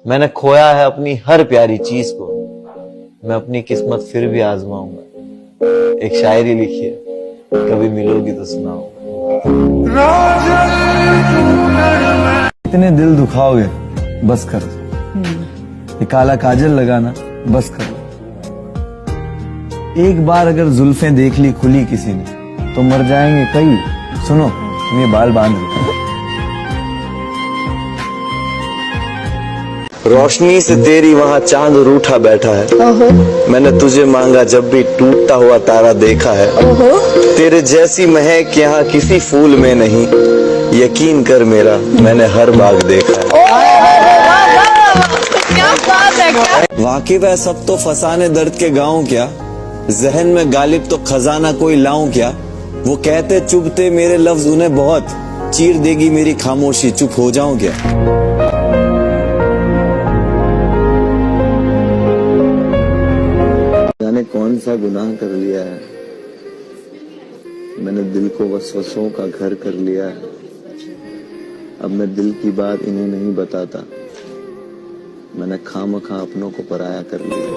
मैंने खोया है अपनी हर प्यारी चीज को, मैं अपनी किस्मत फिर भी आजमाऊंगा। एक शायरी लिखी है, कभी मिलोगी तो सुनाओ। इतने दिल दुखाओगे, बस कर दो। ये काला काजल लगाना बस कर दो। एक बार अगर जुल्फें देख ली खुली किसी ने तो मर जाएंगे कई। सुनो, तुम ये बाल बांध लो। रोशनी से तेरी वहाँ चांद रूठा बैठा है, मैंने तुझे मांगा जब भी टूटता हुआ तारा देखा है। तेरे जैसी महक यहाँ किसी फूल में नहीं, यकीन कर मेरा मैंने हर बाग देखा है। क्या बात है, क्या वाकिफ है सब तो फसाने दर्द के गाँव क्या, जहन में गालिब तो खजाना कोई लाऊं क्या। वो कहते चुभते मेरे लफ्ज उन्हें बहुत, चीर देगी मेरी खामोशी चुप हो जाऊं क्या। जाने कौन सा गुनाह कर लिया है, मैंने दिल को वसवसों का घर कर लिया है। अब मैं दिल की बात इन्हें नहीं बताता, मैंने खामखा अपनों को पराया कर लिया।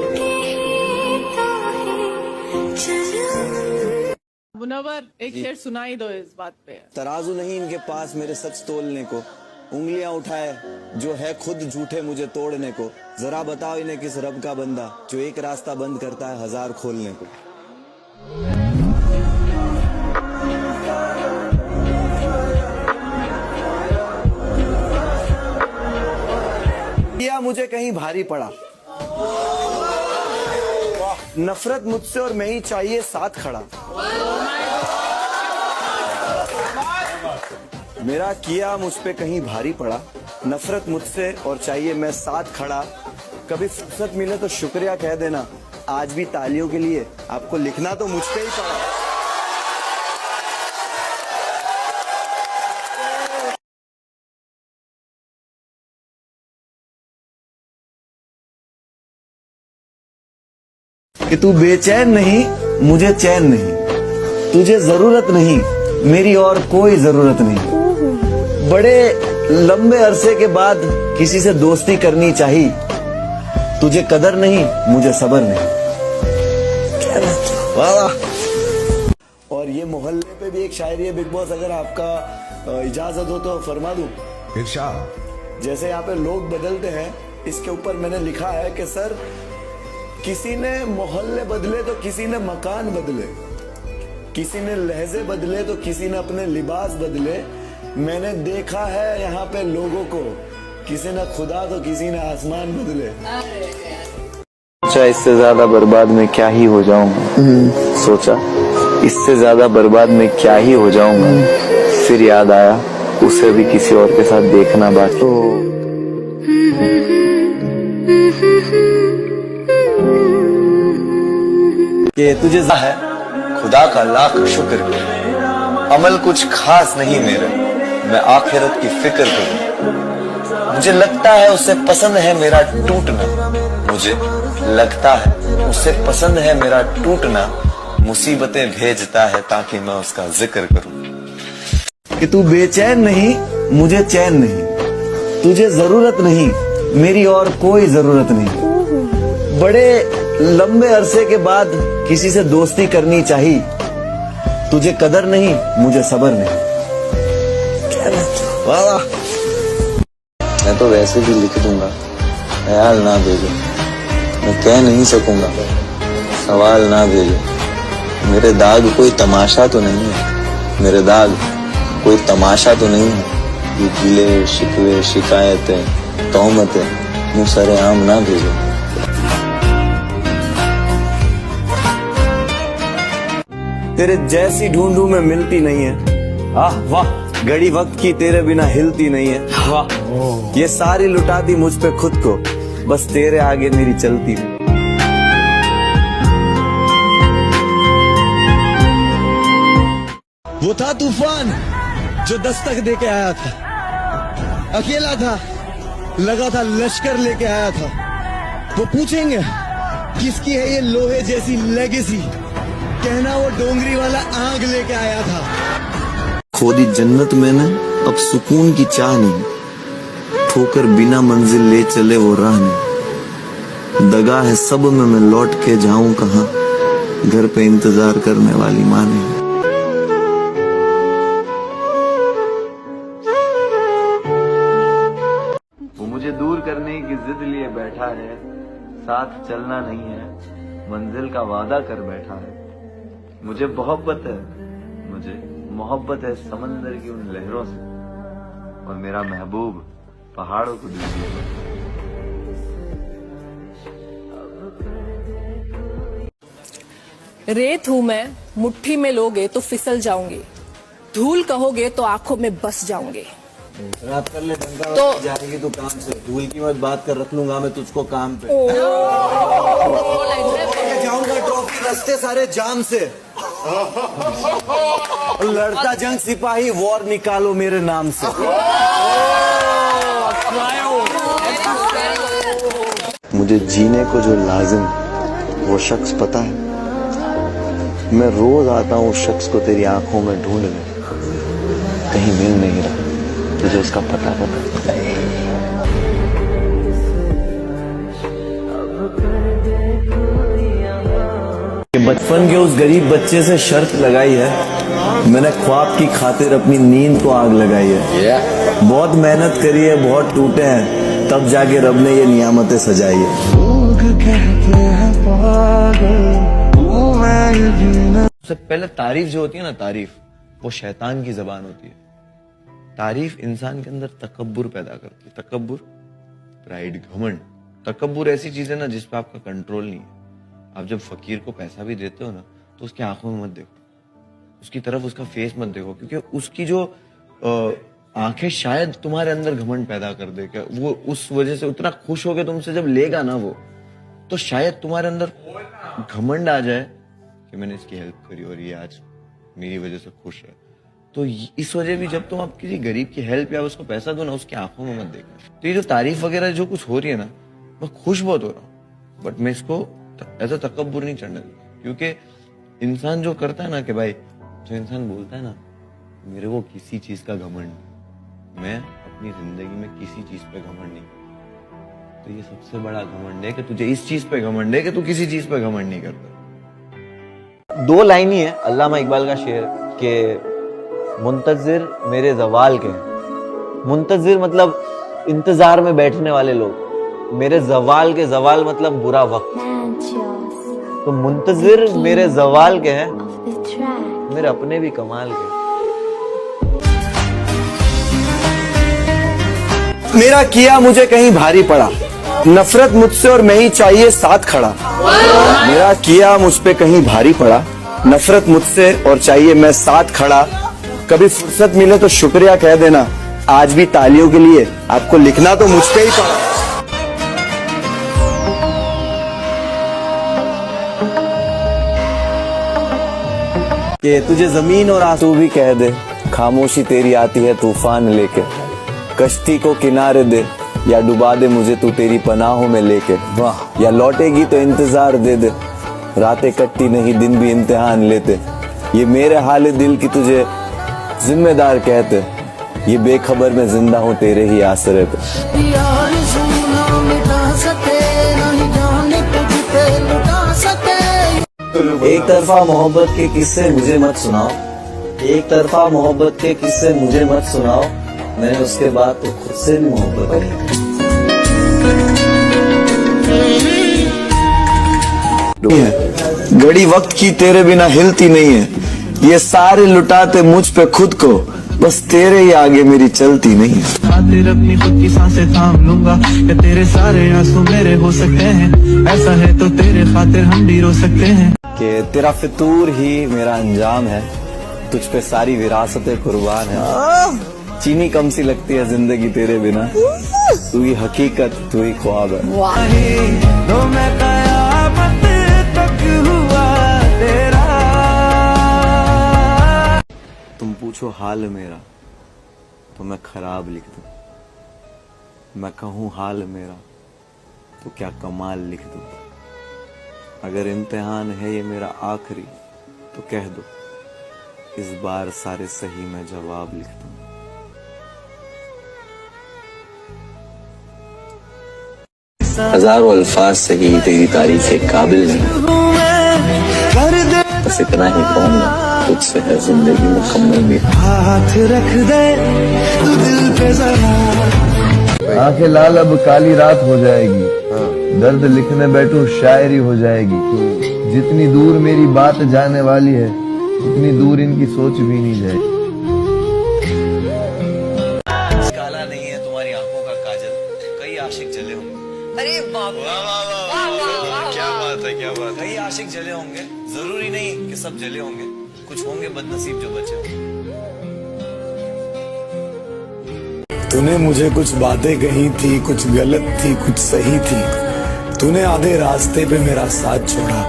मुनव्वर, एक शेर सुनाई दो इस बात पे। तराजू नहीं इनके पास मेरे सच तोलने को, उंगलियां उठाए जो है खुद झूठे मुझे तोड़ने को। जरा बताओ इन्हें किस रब का बंदा जो एक रास्ता बंद करता है हजार खोलने को। या मुझे कहीं भारी पड़ा, नफरत मुझसे और मैं ही चाहिए साथ खड़ा। मेरा किया मुझ पे कहीं भारी पड़ा, नफरत मुझसे और चाहिए मैं साथ खड़ा। कभी फुर्सत मिले तो शुक्रिया कह देना, आज भी तालियों के लिए आपको लिखना तो मुझ पे ही पड़ा। कि तू बेचैन नहीं, मुझे चैन नहीं, तुझे जरूरत नहीं, मेरी और कोई जरूरत नहीं। बड़े लंबे अरसे के बाद किसी से दोस्ती करनी चाहिए, तुझे कदर नहीं, मुझे सब्र नहीं। वाह। और ये मोहल्ले पे भी एक शायरी है बिग बॉस, अगर आपका इजाजत हो तो फरमा दूं। इरशाद। जैसे यहाँ पे लोग बदलते हैं, इसके ऊपर मैंने लिखा है कि सर किसी ने मोहल्ले बदले तो किसी ने मकान बदले, किसी ने लहजे बदले तो किसी ने अपने लिबास बदले। मैंने देखा है यहाँ पे लोगों को, किसी ने खुदा तो किसी ने आसमान बदले। सोचा इससे ज्यादा बर्बाद में क्या ही हो जाऊंगा, सोचा इससे ज्यादा बर्बाद में क्या ही हो जाऊंगा। फिर याद आया उसे भी किसी और के साथ देखना बाकी। कि तुझे है खुदा का लाख शुक्र करूं, अमल कुछ खास नहीं मेरा, मैं आखिरत की फिक्र करूं। मुझे लगता है उसे पसंद है मेरा टूटना, मुझे लगता है उसे पसंद है मेरा टूटना। मुसीबतें भेजता है ताकि मैं उसका जिक्र करूं। कि तू बेचैन नहीं, मुझे चैन नहीं, तुझे जरूरत नहीं, मेरी और कोई जरूरत नहीं। बड़े लंबे अरसे के बाद किसी से दोस्ती करनी चाहिए, तुझे कदर नहीं, मुझे सब्र नहीं। वाह। मैं तो वैसे भी लिख दूंगा, ख्याल ना भेजो, मैं कह नहीं सकूंगा, सवाल ना भेजो। मेरे दाग कोई तमाशा तो नहीं है, मेरे दाग कोई तमाशा तो नहीं है। ये गिले शिकवे शिकायतें तोहमतें यूं सरेआम ना भेजो। तेरे जैसी ढूंढूं में मिलती नहीं है, आह वाह। घड़ी वक्त की तेरे बिना हिलती नहीं है, वाह। ये सारी लुटाती मुझ पे खुद को, बस तेरे आगे मेरी चलती नहीं। वो था तूफान जो दस्तक देके आया था, अकेला था, लगा था लश्कर लेके आया था। वो पूछेंगे किसकी है ये लोहे जैसी लेगेसी, कहना वो डोंगरी वाला आग लेके आया था। खोदी जन्नत मैंने अब सुकून की चाह नहीं, ठोकर बिना मंजिल ले चले वो राह नहीं। दगा है सब में, मैं लौट के जाऊं कहां, घर पे इंतजार करने वाली माँ नहीं। वो मुझे दूर करने की जिद लिए बैठा है, साथ चलना नहीं है, मंजिल का वादा कर बैठा है। मुझे मोहब्बत है, मुझे मोहब्बत है समंदर की उन लहरों से, और मेरा महबूब पहाड़ों को दीजिए। रेत हूं मैं, मुट्ठी में लोगे तो फिसल जाऊंगी, धूल कहोगे तो आंखों में बस जाऊंगी। रात कर ले बंदा तो जाएगी तू काम से, धूल की मत बात कर, रख लूंगा मैं तुझको काम पे। जाऊंगा ट्रॉफी रास्ते सारे जाम से, लड़ता जंग सिपाही वॉर निकालो मेरे नाम से। मुझे जीने को जो लाजिम वो शख्स पता है, मैं रोज आता हूँ उस शख्स को तेरी आंखों में ढूंढने, कहीं मिल नहीं रहा, तुझे उसका पता। बचपन के उस गरीब बच्चे से शर्त लगाई है, मैंने ख्वाब की खातिर अपनी नींद को आग लगाई है। बहुत मेहनत करी है, बहुत टूटे हैं, तब जाके रब ने ये नियामतें सजाई है। सबसे पहले तारीफ जो होती है ना, तारीफ वो शैतान की जबान होती है। तारीफ इंसान के अंदर तकब्बुर पैदा करती है। तकब्बुर, प्राइड, घमंड। तकब्बुर ऐसी चीज है ना जिस पे आपका कंट्रोल नहीं है। आप जब फकीर को पैसा भी देते हो ना तो उसकी आंखों में मत देखो, उसकी तरफ उसका फेस मत देखो, क्योंकि उसकी जो आंखें शायद तुम्हारे अंदर घमंड पैदा कर दे। क्या वो उस वजह से उतना खुश हो गया तुमसे जब लेगा ना वो, तो शायद तुम्हारे अंदर घमंड आ जाए कि मैंने इसकी हेल्प करी और ये आज मेरी वजह से खुश है। तो इस वजह भी जब तुम आप किसी गरीब की हेल्प या उसको पैसा दो ना, उसकी आंखों में मत देखना। तो ये जो तारीफ वगैरह जो कुछ हो रही है ना, मैं खुश बहुत हो रहा हूँ, बट मैं इसको ऐसा तकब्बुर नहीं चढ़ने दूंगा। क्योंकि इंसान जो करता है ना कि भाई, जो इंसान बोलता है ना मेरे को किसी चीज का घमंड, मैं अपनी जिंदगी में किसी चीज पे घमंड नहीं, तो ये सबसे बड़ा घमंड है कि तुझे इस चीज पे घमंड है कि तू किसी चीज पे घमंड नहीं करता। दो लाइन ही है अल्लामा इकबाल का शेर के मुंतजिर मेरे जवाल के हैं। मुंतजिर मतलब इंतजार में बैठने वाले लोग, मेरे जवाल के, जवाल मतलब बुरा वक्त। तो मुंतजिर मेरे जवाल के हैं, मेरे अपने भी कमाल के। मेरा किया मुझे कहीं भारी पड़ा, नफरत मुझसे और मैं ही चाहिए साथ खड़ा। मेरा किया मुझ पे कहीं भारी पड़ा, नफरत मुझसे और चाहिए मैं साथ खड़ा। कभी फुर्सत मिले तो शुक्रिया कह देना, आज भी तालियों के लिए आपको लिखना तो मुझ पे ही पड़ा। कि तुझे जमीन और आंसू भी कह दे, खामोशी तेरी आती है तूफान लेके। कश्ती को किनारे दे या डुबा दे मुझे तू तेरी पनाहों में लेके। वाह, या लौटेगी तो इंतजार दे दे, रातें कटती नहीं दिन भी इम्तिहान लेते। ये मेरे हाल दिल की तुझे जिम्मेदार कहते, ये बेखबर में जिंदा हूँ तेरे ही आसरे पे। एक तरफा मोहब्बत के किस्से मुझे मत सुनाओ, एक तरफा मोहब्बत के किस्से मुझे मत सुनाओ, मैंने उसके बाद तो खुद से भी मोहब्बत की। घड़ी वक्त की तेरे बिना हिलती नहीं है, ये सारे लुटाते मुझ पे खुद को, बस तेरे ही आगे मेरी चलती नहीं है। खातिर अपनी खुद की सांसें थाम लूंगा, कि तेरे सारे आंसू मेरे हो सकते हैं, ऐसा है तो तेरे खातिर हम भी रो सकते हैं। कि तेरा फितूर ही मेरा अंजाम है, तुझ पे सारी विरासतें कुर्बान है। चीनी कम सी लगती है जिंदगी तेरे बिना, तू ही हकीकत तू ही ख्वाब है। तो मैं कयामत तक हुआ तेरा। तुम पूछो हाल मेरा तो मैं खराब लिख दूं, मैं कहूँ हाल मेरा तो क्या कमाल लिख दूं। अगर इम्तिहान है ये मेरा आखिरी तो कह दो, इस बार सारे सही मैं जवाब लिख दूं। हजारों अल्फाज से ही तेरी तारीफ के काबिल नहीं, बस इतना ही कहूंगा, तुझसे है जिंदगी मुकम्मल भी। हाथ रख दे तू दिल पे जरा। आंखें लाल अब काली रात हो जाएगी, दर्द लिखने बैठूं शायरी हो जाएगी। जितनी दूर मेरी बात जाने वाली है, उतनी दूर इनकी सोच भी नहीं जाएगी। काला नहीं है तुम्हारी आंखों का काजल, कई आशिक जले होंगे। अरे बाप रे, क्या बात है, क्या बात है। कई आशिक जले होंगे, जरूरी नहीं कि सब जले होंगे, कुछ होंगे बदनसीब जो बचे होंगे। तूने मुझे कुछ बातें कही थी, कुछ गलत थी, कुछ सही थी। तूने आधे रास्ते पे मेरा साथ छोड़ा।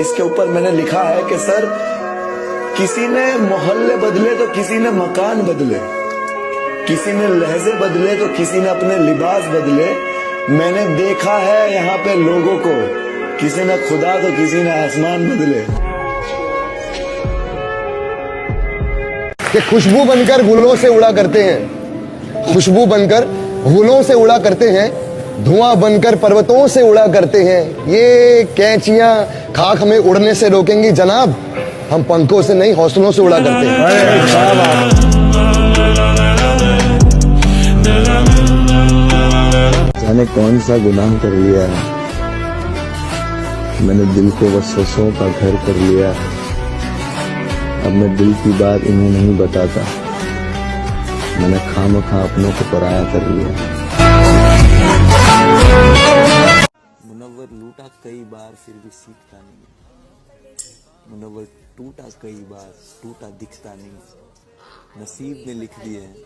इसके ऊपर मैंने लिखा है कि सर, किसी ने मोहल्ले बदले तो किसी ने मकान बदले, किसी ने लहजे बदले तो किसी ने अपने लिबास बदले। मैंने देखा है यहाँ पे लोगों को, किसी ने खुदा तो किसी ने आसमान बदले। कि खुशबू बनकर गुलों से उड़ा करते हैं, खुशबू बनकर गुलों से उड़ा करते हैं, धुआं बनकर पर्वतों से उड़ा करते हैं। ये कैंचियां खाक हमें उड़ने से रोकेंगी जनाब, हम पंखों से नहीं हौसलों से उड़ा करते हैं। मैंने कौन सा गुनाह कर लिया है, मैंने दिल को वसवसों का घर कर लिया। अब मैं दिल की बात इन्हें नहीं बताता, मैंने खामखा अपनों को पराया कर लिया। मुनव्वर लूटा कई बार फिर भी सीखता नहीं, मुनव्वर टूटा कई बार टूटा दिखता नहीं। नसीब में लिख दिए हैं,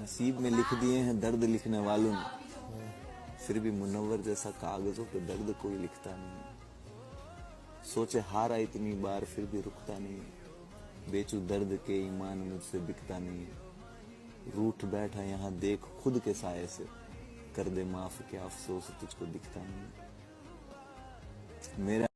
नसीब में लिख दिए हैं दर्द लिखने वालों ने, फिर भी मुनव्वर जैसा कागजों पे दर्द कोई लिखता नहीं। सोचे हारा इतनी बार फिर भी रुकता नहीं, बेचू दर्द के ईमान मुझसे बिकता नहीं। रूठ बैठा यहाँ देख खुद के साये से, कर दे माफ क्या अफसोस तुझको दिखता नहीं। मेरा